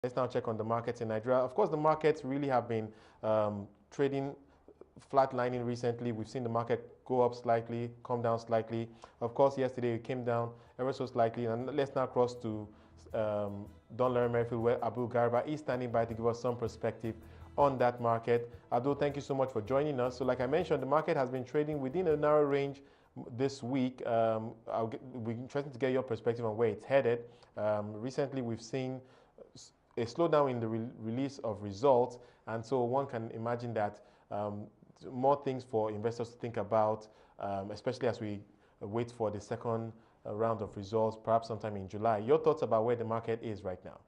Let's now check on the markets in Nigeria. Of course, the markets really have been trading flatlining recently. We've seen the market go up slightly, come down slightly. Of course, yesterday it came down ever so slightly. And let's now cross to Dunn Loren Merrifield, where Abdul Garba is standing by to give us some perspective on that market. Abdul, thank you so much for joining us. So like I mentioned, the market has been trading within a narrow range this week. We're interested to get your perspective on where it's headed. Recently, we've seen a slowdown in the release of results, and so one can imagine that more things for investors to think about, especially as we wait for the second round of results, perhaps sometime in July. Your thoughts about where the market is right now?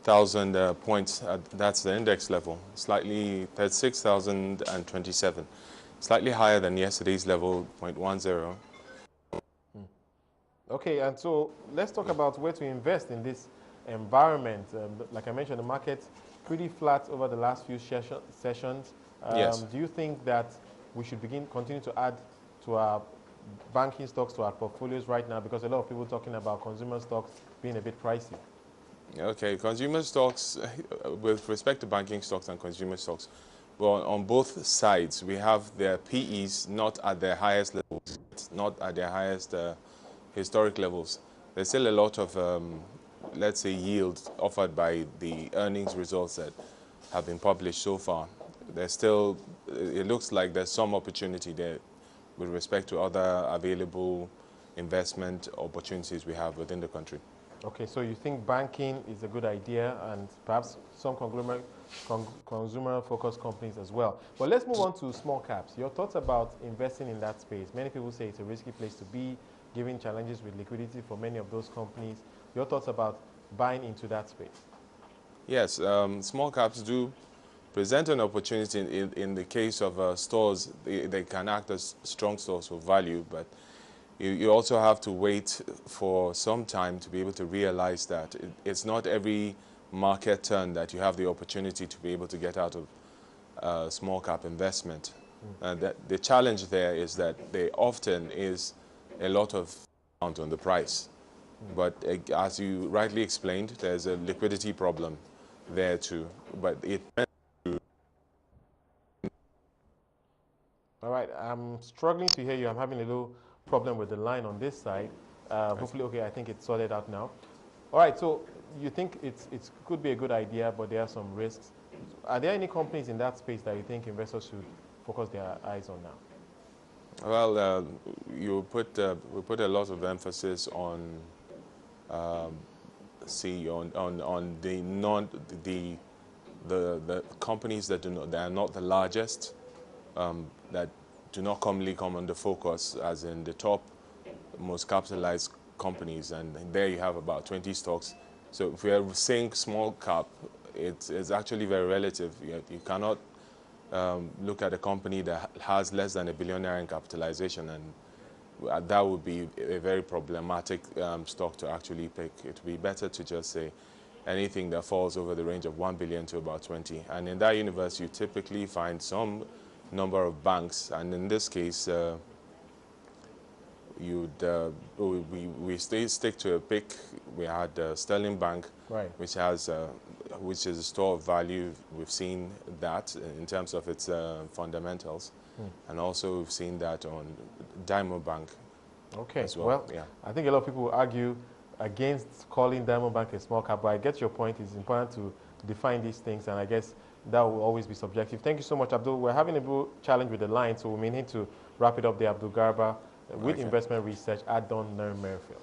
1,000 points, that's the index level, slightly 36,027, slightly higher than yesterday's level, 0.10. Okay, and so let's talk about where to invest in this environment. Like I mentioned, the market's pretty flat over the last few sessions. Yes. Do you think that we should continue to add to our banking stocks, to our portfolios right now? Because a lot of people talking about consumer stocks being a bit pricey. Okay, consumer stocks, with respect to banking stocks and consumer stocks, well, on both sides, we have their PEs not at their highest levels, not at their highest historic levels. There's still a lot of, let's say, yield offered by the earnings results that have been published so far. There's still, it looks like there's some opportunity there with respect to other available investment opportunities we have within the country. Okay, so you think banking is a good idea and perhaps some consumer-focused companies as well. But let's move on to small caps. Your thoughts about investing in that space? Many people say it's a risky place to be, given challenges with liquidity for many of those companies. Your thoughts about buying into that space? Yes, small caps do present an opportunity in the case of stores. They can act as strong stores of value, but you also have to wait for some time to be able to realize that it's not every market turn that you have the opportunity to be able to get out of small cap investment. The challenge there is that there often is a lot of discount on the price. But as you rightly explained, there's a liquidity problem there too. But all right, I'm struggling to hear you. I'm having a little problem with the line on this side. Hopefully, okay, I think it's sorted out now. All right, so you think it could be a good idea, but there are some risks. Are there any companies in that space that you think investors should focus their eyes on now? Well, we put a lot of emphasis on the companies that are not the largest, that do not commonly come under focus, as in the top most capitalized companies, and there you have about 20 stocks. So if we are saying small cap, it's actually very relative. You cannot look at a company that has less than $1 billion in capitalization, and that would be a very problematic stock to actually pick. It would be better to just say anything that falls over the range of 1 billion to about 20. And in that universe, you typically find some number of banks, and in this case, we stick to a pick. We had Sterling Bank, right, which is a store of value. We've seen that in terms of its fundamentals, and also we've seen that on Diamond Bank. Okay, as well. Yeah. I think a lot of people will argue against calling Diamond Bank a small cap, but I get your point. It's important to define these things, and I guess that will always be subjective. Thank you so much, Abdul. We're having a challenge with the line, so we may need to wrap it up there. Abdul Garba with investment research at Dunn Loren Merrifield.